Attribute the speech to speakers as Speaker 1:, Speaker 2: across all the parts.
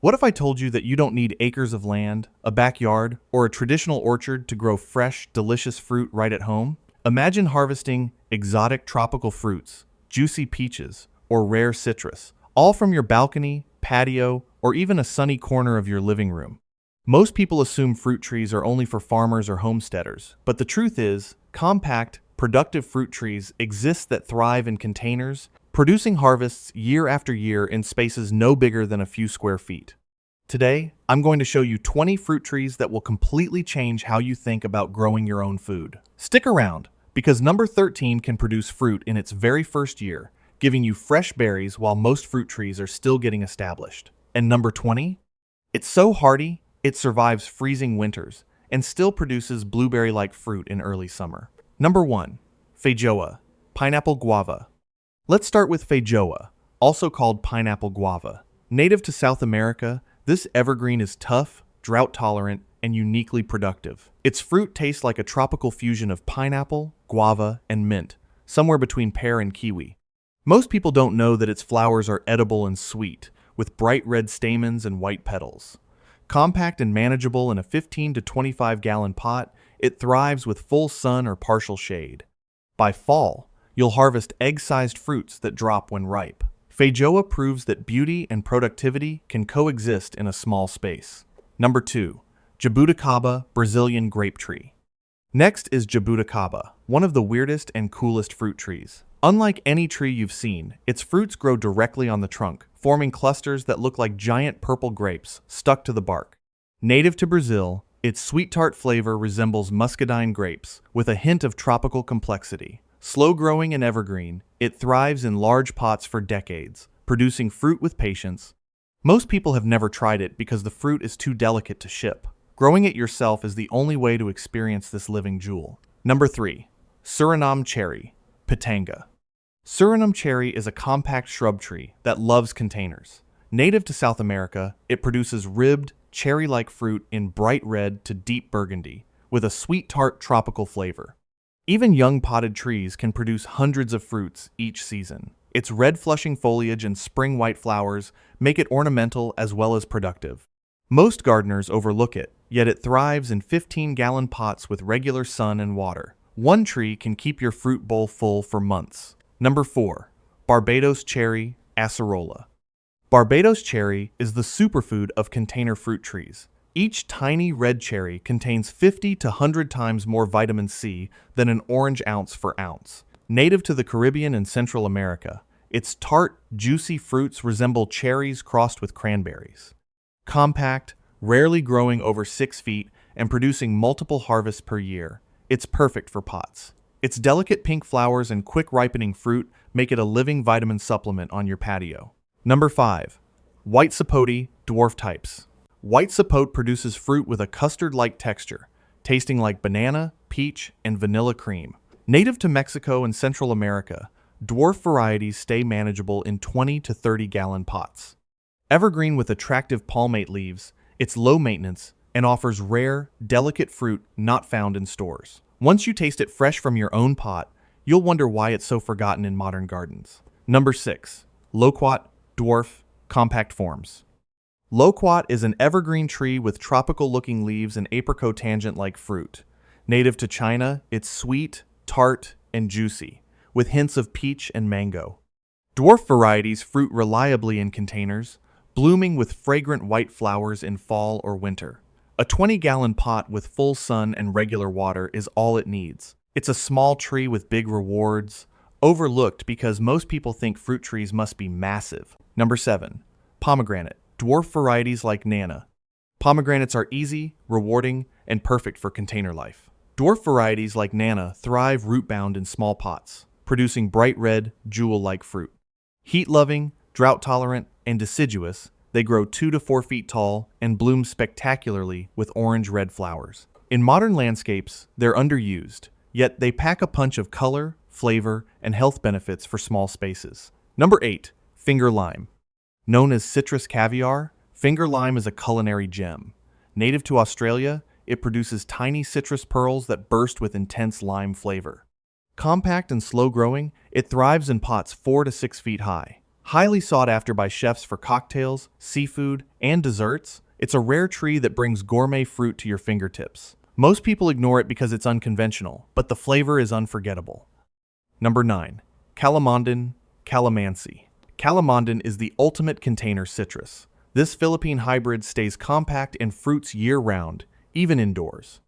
Speaker 1: What if I told you that you don't need acres of land, a backyard, or a traditional orchard to grow fresh, delicious fruit right at home? Imagine harvesting exotic tropical fruits, juicy peaches, or rare citrus, all from your balcony, patio, or even a sunny corner of your living room. Most people assume fruit trees are only for farmers or homesteaders, but the truth is, compact, productive fruit trees exist that thrive in containers, producing harvests year after year in spaces no bigger than a few square feet. Today, I'm going to show you 20 fruit trees that will completely change how you think about growing your own food. Stick around, because number 13 can produce fruit in its very first year, giving you fresh berries while most fruit trees are still getting established. And number 20? It's so hardy, it survives freezing winters and still produces blueberry-like fruit in early summer. Number 1. Feijoa, pineapple guava. Let's start with Feijoa, also called pineapple guava. Native to South America, this evergreen is tough, drought-tolerant, and uniquely productive. Its fruit tastes like a tropical fusion of pineapple, guava, and mint, somewhere between pear and kiwi. Most people don't know that its flowers are edible and sweet, with bright red stamens and white petals. Compact and manageable in a 15 to 25 gallon pot, it thrives with full sun or partial shade. By fall, you'll harvest egg-sized fruits that drop when ripe. Feijoa proves that beauty and productivity can coexist in a small space. Number 2. Jabuticaba Brazilian grape tree. Next is Jabuticaba, one of the weirdest and coolest fruit trees. Unlike any tree you've seen, its fruits grow directly on the trunk, forming clusters that look like giant purple grapes stuck to the bark. Native to Brazil, its sweet tart flavor resembles muscadine grapes, with a hint of tropical complexity. Slow-growing and evergreen, it thrives in large pots for decades, producing fruit with patience. Most people have never tried it because the fruit is too delicate to ship. Growing it yourself is the only way to experience this living jewel. Number 3. Surinam cherry, pitanga. Surinam cherry is a compact shrub tree that loves containers. Native to South America, it produces ribbed, cherry-like fruit in bright red to deep burgundy, with a sweet tart tropical flavor. Even young potted trees can produce hundreds of fruits each season. Its red flushing foliage and spring white flowers make it ornamental as well as productive. Most gardeners overlook it, yet it thrives in 15-gallon pots with regular sun and water. One tree can keep your fruit bowl full for months. Number 4. Barbados cherry, acerola. Barbados cherry is the superfood of container fruit trees. Each tiny red cherry contains 50 to 100 times more vitamin C than an orange ounce for ounce. Native to the Caribbean and Central America, its tart, juicy fruits resemble cherries crossed with cranberries. Compact, rarely growing over 6 feet and producing multiple harvests per year, it's perfect for pots. Its delicate pink flowers and quick ripening fruit make it a living vitamin supplement on your patio. Number 5. White Sapote, dwarf types. White Sapote produces fruit with a custard-like texture, tasting like banana, peach, and vanilla cream. Native to Mexico and Central America, dwarf varieties stay manageable in 20 to 30 gallon pots. Evergreen with attractive palmate leaves, it's low maintenance and offers rare, delicate fruit not found in stores. Once you taste it fresh from your own pot, you'll wonder why it's so forgotten in modern gardens. Number 6. Loquat, dwarf, compact forms. Loquat is an evergreen tree with tropical-looking leaves and apricot tangent-like fruit. Native to China, it's sweet, tart, and juicy, with hints of peach and mango. Dwarf varieties fruit reliably in containers, blooming with fragrant white flowers in fall or winter. A 20-gallon pot with full sun and regular water is all it needs. It's a small tree with big rewards, overlooked because most people think fruit trees must be massive. Number 7. Pomegranate, dwarf varieties like Nana. Pomegranates are easy, rewarding, and perfect for container life. Dwarf varieties like Nana thrive root-bound in small pots, producing bright red, jewel-like fruit. Heat-loving, drought-tolerant, and deciduous, they grow 2 to 4 feet tall and bloom spectacularly with orange-red flowers. In modern landscapes, they're underused, yet they pack a punch of color, flavor, and health benefits for small spaces. Number 8. Finger lime. Known as citrus caviar, finger lime is a culinary gem. Native to Australia, it produces tiny citrus pearls that burst with intense lime flavor. Compact and slow-growing, it thrives in pots 4 to 6 feet high. Highly sought after by chefs for cocktails, seafood, and desserts, it's a rare tree that brings gourmet fruit to your fingertips. Most people ignore it because it's unconventional, but the flavor is unforgettable. Number 9. Calamondin, Calamansi. Calamondin is the ultimate container citrus. This Philippine hybrid stays compact and fruits year-round, even indoors.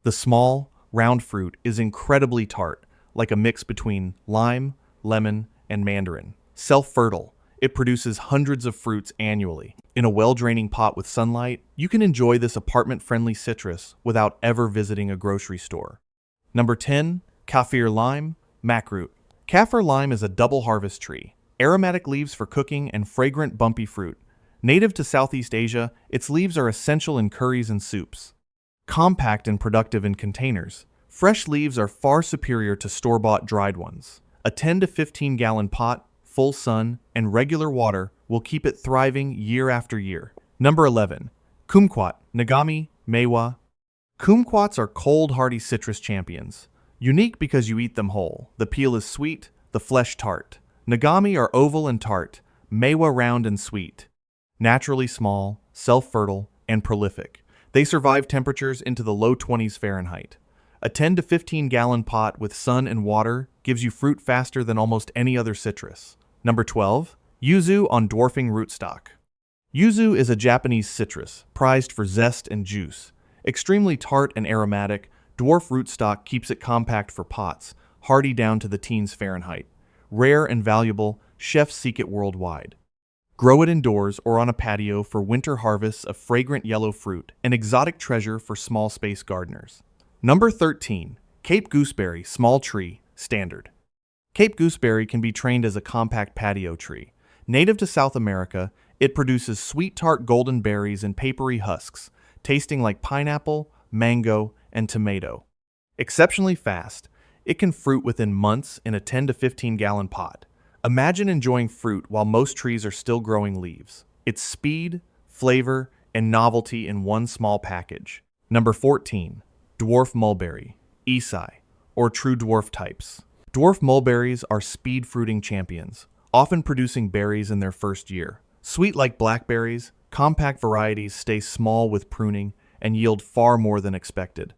Speaker 1: The small, round fruit is incredibly tart, like a mix between lime, lemon, and mandarin. Self-fertile, it produces hundreds of fruits annually. In a well-draining pot with sunlight, you can enjoy this apartment-friendly citrus without ever visiting a grocery store. Number 10. Kaffir lime, Makroot. Kaffir lime is a double harvest tree. Aromatic leaves for cooking and fragrant bumpy fruit. Native to Southeast Asia, its leaves are essential in curries and soups. Compact and productive in containers, fresh leaves are far superior to store-bought dried ones. A 10 to 15 gallon pot, full sun, and regular water will keep it thriving year after year. Number 11. Kumquat, Nagami, Mewa. Kumquats are cold, hardy citrus champions. Unique because you eat them whole. The peel is sweet, the flesh tart. Nagami are oval and tart, Mewa round and sweet. Naturally small, self-fertile, and prolific. They survive temperatures into the low 20s Fahrenheit. A 10 to 15 gallon pot with sun and water gives you fruit faster than almost any other citrus. Number 12. Yuzu on dwarfing rootstock. Yuzu is a Japanese citrus, prized for zest and juice. Extremely tart and aromatic, dwarf rootstock keeps it compact for pots, hardy down to the teens Fahrenheit. Rare and valuable, chefs seek it worldwide. Grow it indoors or on a patio for winter harvests of fragrant yellow fruit, an exotic treasure for small space gardeners. Number 13. Cape Gooseberry, small tree, standard. Cape Gooseberry can be trained as a compact patio tree. Native to South America, it produces sweet tart golden berries and papery husks, tasting like pineapple, mango, and tomato. Exceptionally fast, it can fruit within months in a 10 to 15 gallon pot. Imagine enjoying fruit while most trees are still growing leaves. It's speed, flavor, and novelty in one small package. Number 14. Dwarf Mulberry, Isai, or true dwarf types. Dwarf mulberries are speed fruiting champions, often producing berries in their first year. Sweet like blackberries, compact varieties stay small with pruning and yield far more than expected.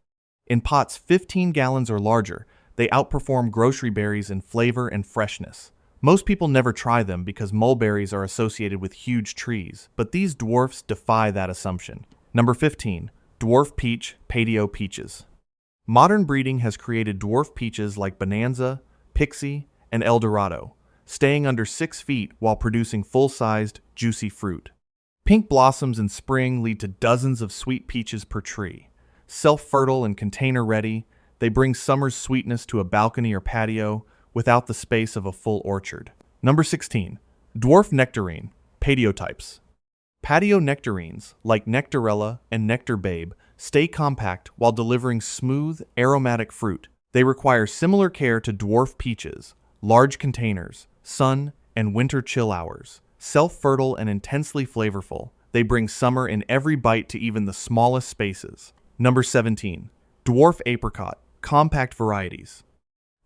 Speaker 1: In pots 15 gallons or larger, they outperform grocery berries in flavor and freshness. Most people never try them because mulberries are associated with huge trees, but these dwarfs defy that assumption. Number 15. Dwarf Peach, Patio peaches. Modern breeding has created dwarf peaches like Bonanza, Pixie, and El Dorado, staying under 6 feet while producing full-sized, juicy fruit. Pink blossoms in spring lead to dozens of sweet peaches per tree. Self-fertile and container-ready, they bring summer's sweetness to a balcony or patio without the space of a full orchard. Number 16. Dwarf Nectarine, Patio types. Patio nectarines, like Nectarella and Nectar Babe, stay compact while delivering smooth, aromatic fruit. They require similar care to dwarf peaches, large containers, sun, and winter chill hours. Self-fertile and intensely flavorful, they bring summer in every bite to even the smallest spaces. Number 17. Dwarf Apricot, Compact varieties.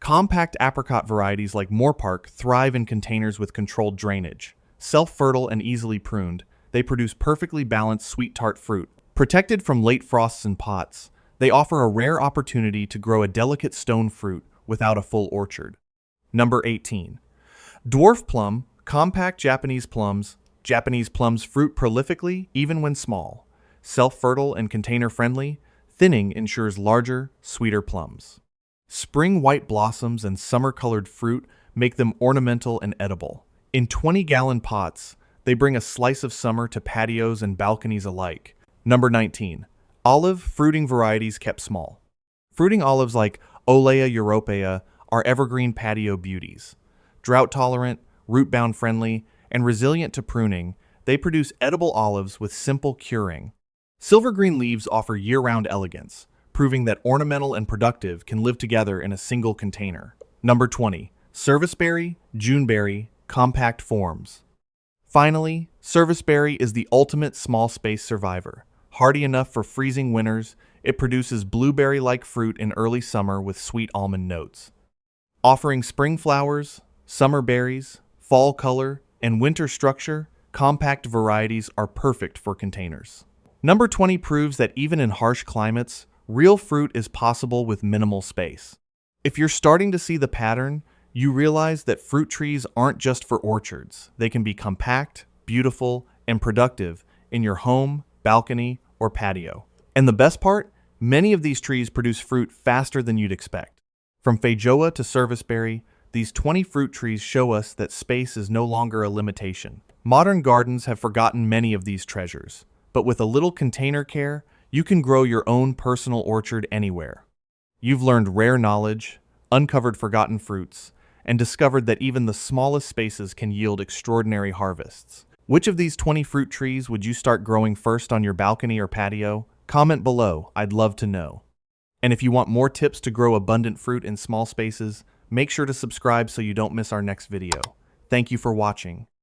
Speaker 1: Compact apricot varieties like Moorpark thrive in containers with controlled drainage. Self-fertile and easily pruned, they produce perfectly balanced sweet tart fruit. Protected from late frosts in pots, they offer a rare opportunity to grow a delicate stone fruit without a full orchard. Number 18. Dwarf Plum, Compact Japanese plums. Japanese plums fruit prolifically even when small. Self-fertile and container-friendly, thinning ensures larger, sweeter plums. Spring white blossoms and summer-colored fruit make them ornamental and edible. In 20-gallon pots, they bring a slice of summer to patios and balconies alike. Number 19. Olive fruiting varieties kept small. Fruiting olives like Olea europea are evergreen patio beauties. Drought-tolerant, root-bound friendly, and resilient to pruning, they produce edible olives with simple curing. Silver green leaves offer year-round elegance, proving that ornamental and productive can live together in a single container. Number 20. Serviceberry, Juneberry, compact forms. Finally, Serviceberry is the ultimate small space survivor. Hardy enough for freezing winters, it produces blueberry-like fruit in early summer with sweet almond notes. Offering spring flowers, summer berries, fall color, and winter structure, compact varieties are perfect for containers. Number 20 proves that even in harsh climates, real fruit is possible with minimal space. If you're starting to see the pattern, you realize that fruit trees aren't just for orchards. They can be compact, beautiful, and productive in your home, balcony, or patio. And the best part? Many of these trees produce fruit faster than you'd expect. From Feijoa to Serviceberry, these 20 fruit trees show us that space is no longer a limitation. Modern gardens have forgotten many of these treasures, but with a little container care, you can grow your own personal orchard anywhere. You've learned rare knowledge, uncovered forgotten fruits, and discovered that even the smallest spaces can yield extraordinary harvests. Which of these 20 fruit trees would you start growing first on your balcony or patio? Comment below, I'd love to know. And if you want more tips to grow abundant fruit in small spaces, make sure to subscribe so you don't miss our next video. Thank you for watching.